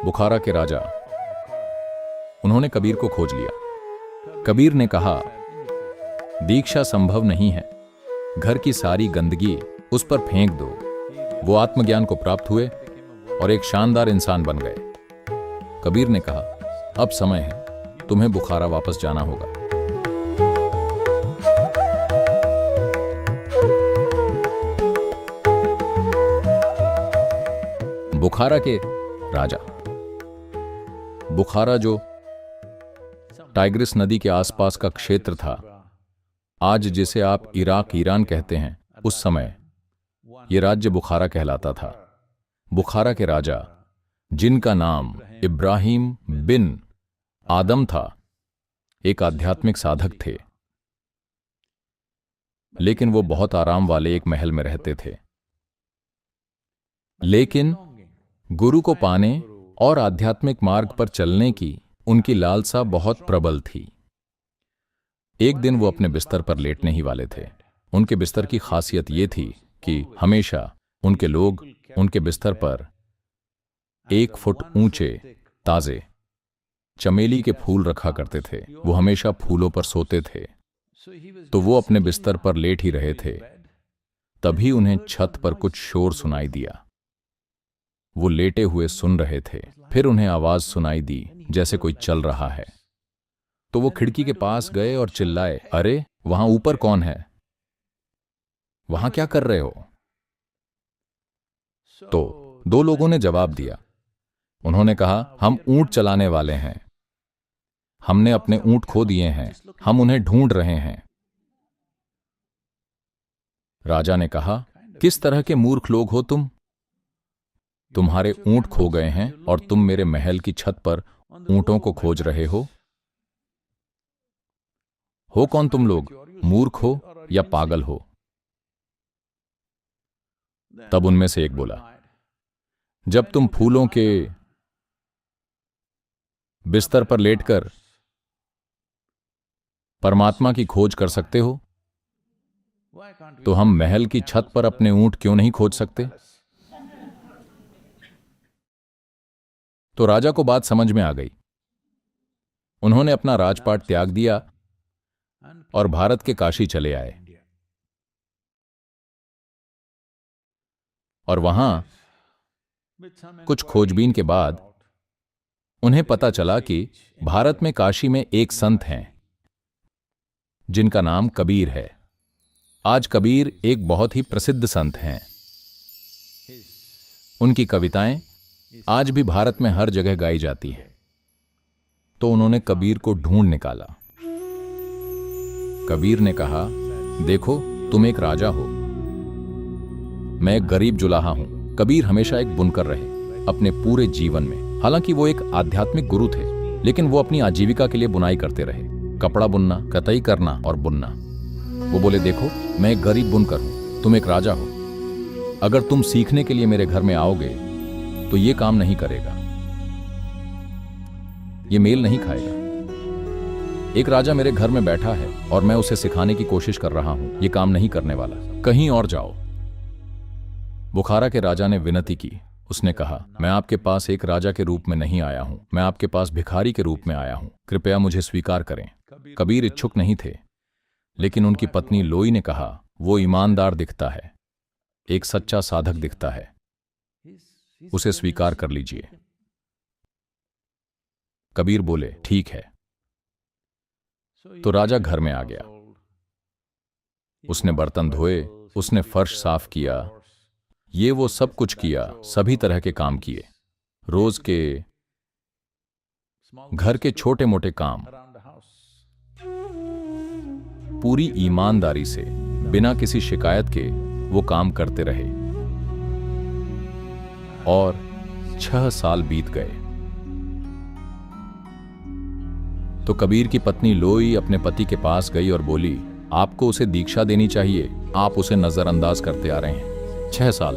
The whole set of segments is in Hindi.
बुखारा के राजा। उन्होंने कबीर को खोज लिया। कबीर ने कहा, दीक्षा संभव नहीं है, घर की सारी गंदगी उस पर फेंक दो। वो आत्मज्ञान को प्राप्त हुए और एक शानदार इंसान बन गए। कबीर ने कहा, अब समय है, तुम्हें बुखारा वापस जाना होगा। बुखारा के राजा। बुखारा जो टाइग्रिस नदी के आसपास का क्षेत्र था, आज जिसे आप इराक ईरान कहते हैं, उस समय यह राज्य बुखारा कहलाता था। बुखारा के राजा, जिनका नाम इब्राहिम बिन आदम था, एक आध्यात्मिक साधक थे, लेकिन वो बहुत आराम वाले एक महल में रहते थे। लेकिन गुरु को पाने और आध्यात्मिक मार्ग पर चलने की उनकी लालसा बहुत प्रबल थी। एक दिन वो अपने बिस्तर पर लेटने ही वाले थे। उनके बिस्तर की खासियत ये थी कि हमेशा उनके लोग उनके बिस्तर पर 1 फुट ऊंचे ताजे चमेली के फूल रखा करते थे। वो हमेशा फूलों पर सोते थे। तो वो अपने बिस्तर पर लेट ही रहे थे, तभी उन्हें छत पर कुछ शोर सुनाई दिया। वो लेटे हुए सुन रहे थे, फिर उन्हें आवाज सुनाई दी जैसे कोई चल रहा है। तो वो खिड़की के पास गए और चिल्लाए, अरे वहां ऊपर कौन है? वहां क्या कर रहे हो? तो 2 लोगों ने जवाब दिया। उन्होंने कहा, हम ऊंट चलाने वाले हैं, हमने अपने ऊंट खो दिए हैं, हम उन्हें ढूंढ रहे हैं। राजा ने कहा, किस तरह के मूर्ख लोग हो तुम? तुम्हारे ऊंट खो गए हैं और तुम मेरे महल की छत पर ऊंटों को खोज रहे हो? कौन तुम लोग? मूर्ख हो या पागल हो? तब उनमें से एक बोला, जब तुम फूलों के बिस्तर पर लेटकर परमात्मा की खोज कर सकते हो, तो हम महल की छत पर अपने ऊंट क्यों नहीं खोज सकते? तो राजा को बात समझ में आ गई। उन्होंने अपना राजपाट त्याग दिया और भारत के काशी चले आए। और वहां कुछ खोजबीन के बाद उन्हें पता चला कि भारत में काशी में एक संत हैं जिनका नाम कबीर है। आज कबीर एक बहुत ही प्रसिद्ध संत हैं। उनकी कविताएं आज भी भारत में हर जगह गाई जाती हैं। तो उन्होंने कबीर को ढूंढ निकाला। कबीर ने कहा, देखो तुम एक राजा हो, मैं एक गरीब जुलाहा हूं। कबीर हमेशा एक बुनकर रहे अपने पूरे जीवन में। हालांकि वो एक आध्यात्मिक गुरु थे, लेकिन वो अपनी आजीविका के लिए बुनाई करते रहे, कपड़ा बुनना, कताई करना और बुनना। वो बोले, देखो मैं एक गरीब बुनकर हूं, तुम एक राजा हो। अगर तुम सीखने के लिए मेरे घर में आओगे तो ये काम नहीं करेगा, ये मेल नहीं खाएगा। एक राजा मेरे घर में बैठा है और मैं उसे सिखाने की कोशिश कर रहा हूं, ये काम नहीं करने वाला, कहीं और जाओ। बुखारा के राजा ने विनती की। उसने कहा, मैं आपके पास एक राजा के रूप में नहीं आया हूं, मैं आपके पास भिखारी के रूप में आया हूं, कृपया मुझे स्वीकार करें। कबीर इच्छुक नहीं थे, लेकिन उनकी पत्नी लोई ने कहा, वो ईमानदार दिखता है, एक सच्चा साधक दिखता है, उसे स्वीकार कर लीजिए। कबीर बोले, ठीक है। तो राजा घर में आ गया। उसने बर्तन धोए, उसने फर्श साफ किया, ये वो सब कुछ किया, सभी तरह के काम किए, रोज के घर के छोटे मोटे काम पूरी ईमानदारी से, बिना किसी शिकायत के वो काम करते रहे। और 6 साल बीत गए। तो कबीर की पत्नी लोई अपने पति के पास गई और बोली, आपको उसे दीक्षा देनी चाहिए, आप उसे नजरअंदाज करते आ रहे हैं। 6 साल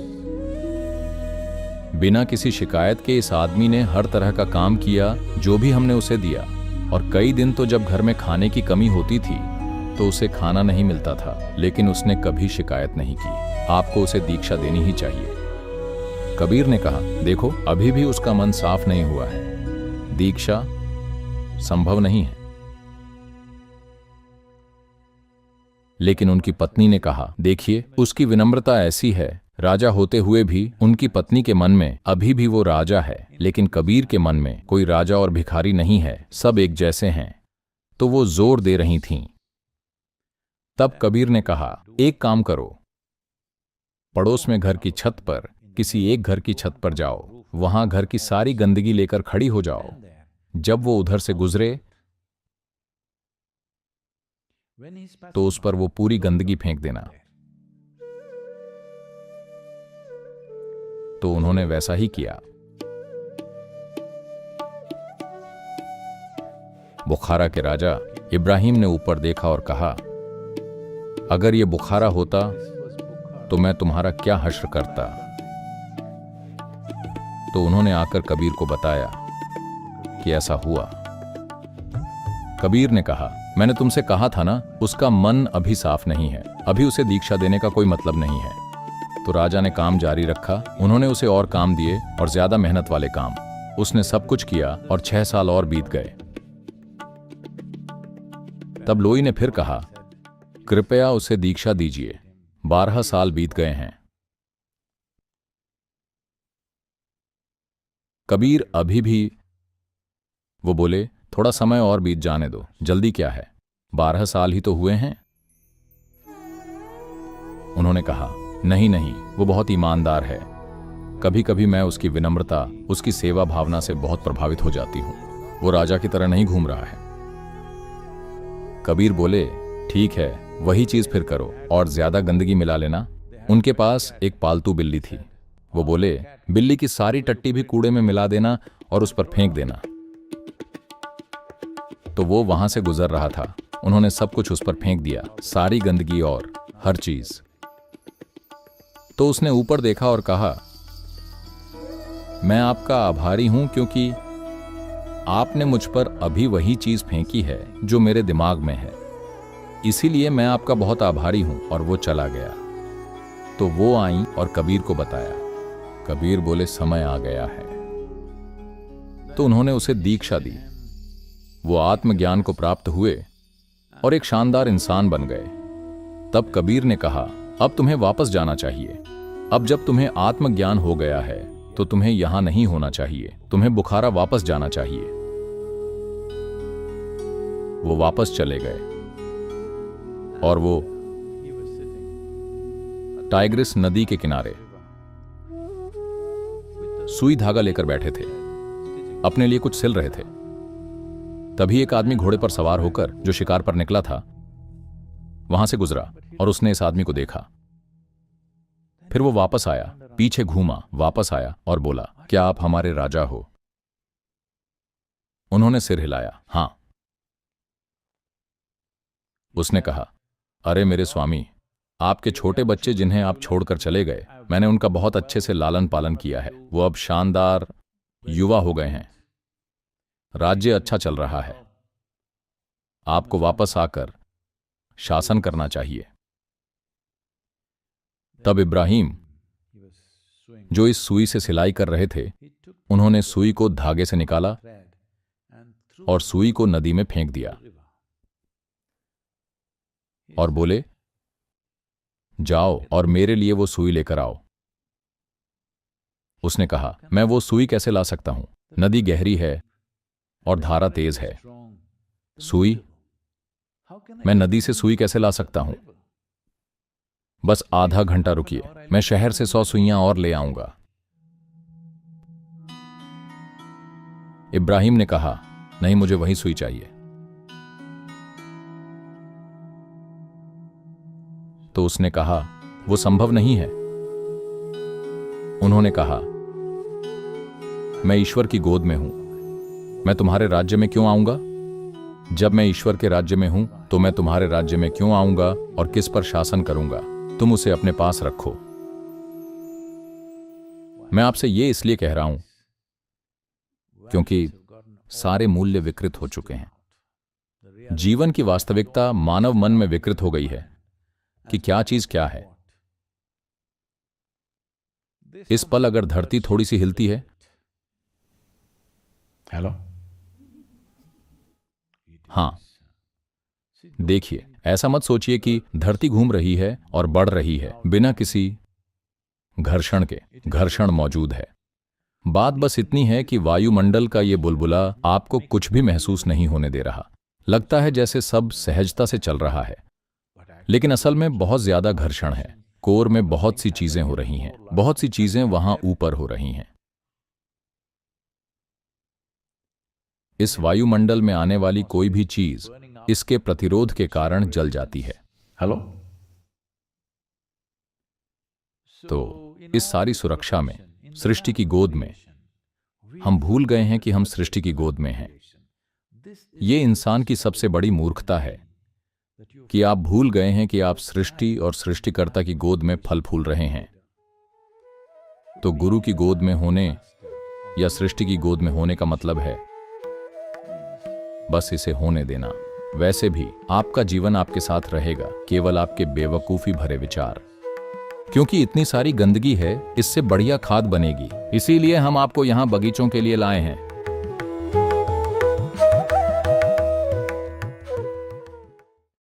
बिना किसी शिकायत के इस आदमी ने हर तरह का काम किया जो भी हमने उसे दिया। और कई दिन तो जब घर में खाने की कमी होती थी तो उसे खाना नहीं मिलता था, लेकिन उसने कभी शिकायत नहीं की। आपको उसे दीक्षा देनी ही चाहिए। कबीर ने कहा, देखो अभी भी उसका मन साफ नहीं हुआ है, दीक्षा संभव नहीं है। लेकिन उनकी पत्नी ने कहा, देखिए उसकी विनम्रता ऐसी है, राजा होते हुए भी उनकी पत्नी के मन में अभी भी वो राजा है, लेकिन कबीर के मन में कोई राजा और भिखारी नहीं है, सब एक जैसे हैं। तो वो जोर दे रही थीं। तब कबीर ने कहा, एक काम करो, पड़ोस में घर की छत पर, किसी एक घर की छत पर जाओ, वहां घर की सारी गंदगी लेकर खड़ी हो जाओ। जब वो उधर से गुजरे तो उस पर वो पूरी गंदगी फेंक देना। तो उन्होंने वैसा ही किया। बुखारा के राजा इब्राहिम ने ऊपर देखा और कहा, अगर ये बुखारा होता तो मैं तुम्हारा क्या हश्र करता। तो उन्होंने आकर कबीर को बताया कि ऐसा हुआ। कबीर ने कहा, मैंने तुमसे कहा था ना, उसका मन अभी साफ नहीं है, अभी उसे दीक्षा देने का कोई मतलब नहीं है। तो राजा ने काम जारी रखा। उन्होंने उसे और काम दिए और ज्यादा मेहनत वाले काम। उसने सब कुछ किया और 6 साल और बीत गए। तब लोई ने फिर कहा, कृपया उसे दीक्षा दीजिए, 12 साल बीत गए हैं। कबीर अभी भी वो बोले, थोड़ा समय और बीत जाने दो, जल्दी क्या है, 12 साल ही तो हुए हैं। उन्होंने कहा, नहीं नहीं, वो बहुत ईमानदार है, कभी कभी मैं उसकी विनम्रता, उसकी सेवा भावना से बहुत प्रभावित हो जाती हूं। वो राजा की तरह नहीं घूम रहा है। कबीर बोले, ठीक है, वही चीज फिर करो और ज्यादा गंदगी मिला लेना। उनके पास एक पालतू बिल्ली थी। वो बोले, बिल्ली की सारी टट्टी भी कूड़े में मिला देना और उस पर फेंक देना। तो वो वहां से गुजर रहा था। उन्होंने सब कुछ उस पर फेंक दिया, सारी गंदगी और हर चीज। तो उसने ऊपर देखा और कहा, मैं आपका आभारी हूं क्योंकि आपने मुझ पर अभी वही चीज फेंकी है जो मेरे दिमाग में है, इसीलिए मैं आपका बहुत आभारी हूं। और वो चला गया। तो वो आई और कबीर को बताया। कबीर बोले, समय आ गया है। तो उन्होंने उसे दीक्षा दी। वो आत्मज्ञान को प्राप्त हुए और एक शानदार इंसान बन गए। तब कबीर ने कहा, अब तुम्हें वापस जाना चाहिए। अब जब तुम्हें आत्मज्ञान हो गया है तो तुम्हें यहां नहीं होना चाहिए, तुम्हें बुखारा वापस जाना चाहिए। वो वापस चले गए और वो टाइग्रिस नदी के किनारे सुई धागा लेकर बैठे थे, अपने लिए कुछ सिल रहे थे। तभी एक आदमी घोड़े पर सवार होकर, जो शिकार पर निकला था, वहां से गुजरा और उसने इस आदमी को देखा। फिर वो वापस आया, पीछे घूमा, वापस आया और बोला, क्या आप हमारे राजा हो? उन्होंने सिर हिलाया, हां। उसने कहा, अरे मेरे स्वामी, आपके छोटे बच्चे जिन्हें आप छोड़कर चले गए, मैंने उनका बहुत अच्छे से लालन पालन किया है। वो अब शानदार युवा हो गए हैं, राज्य अच्छा चल रहा है। आपको वापस आकर शासन करना चाहिए। तब इब्राहिम, जो इस सुई से सिलाई कर रहे थे, उन्होंने सुई को धागे से निकाला और सुई को नदी में फेंक दिया और बोले, जाओ और मेरे लिए वो सुई लेकर आओ। उसने कहा, मैं वो सुई कैसे ला सकता हूं? नदी गहरी है और धारा तेज है। सुई? मैं नदी से सुई कैसे ला सकता हूं? बस आधा घंटा रुकिए, मैं शहर से 100 सुइयां और ले आऊंगा। इब्राहिम ने कहा, नहीं, मुझे वही सुई चाहिए। तो उसने कहा, वो संभव नहीं है। उन्होंने कहा, मैं ईश्वर की गोद में हूं, मैं तुम्हारे राज्य में क्यों आऊंगा? जब मैं ईश्वर के राज्य में हूं तो मैं तुम्हारे राज्य में क्यों आऊंगा और किस पर शासन करूंगा? तुम उसे अपने पास रखो। मैं आपसे ये इसलिए कह रहा हूं क्योंकि सारे मूल्य विकृत हो चुके हैं। जीवन की वास्तविकता मानव मन में विकृत हो गई है कि क्या चीज क्या है। इस पल अगर धरती थोड़ी सी हिलती है, हेलो, हाँ, देखिए, ऐसा मत सोचिए कि धरती घूम रही है और बढ़ रही है बिना किसी घर्षण के। घर्षण मौजूद है। बात बस इतनी है कि वायुमंडल का ये बुलबुला आपको कुछ भी महसूस नहीं होने दे रहा। लगता है जैसे सब सहजता से चल रहा है, लेकिन असल में बहुत ज्यादा घर्षण है। कोर में बहुत सी चीजें हो रही हैं, बहुत सी चीजें वहां ऊपर हो रही हैं। इस वायुमंडल में आने वाली कोई भी चीज इसके प्रतिरोध के कारण जल जाती है। हेलो। तो इस सारी सुरक्षा में, सृष्टि की गोद में, हम भूल गए हैं कि हम सृष्टि की गोद में हैं। ये इंसान की सबसे बड़ी मूर्खता है कि आप भूल गए हैं कि आप सृष्टि और सृष्टिकर्ता की गोद में फल फूल रहे हैं। तो गुरु की गोद में होने या सृष्टि की गोद में होने का मतलब है बस इसे होने देना। वैसे भी आपका जीवन आपके साथ रहेगा, केवल आपके बेवकूफी भरे विचार। क्योंकि इतनी सारी गंदगी है, इससे बढ़िया खाद बनेगी। इसीलिए हम आपको यहां बगीचों के लिए लाए हैं।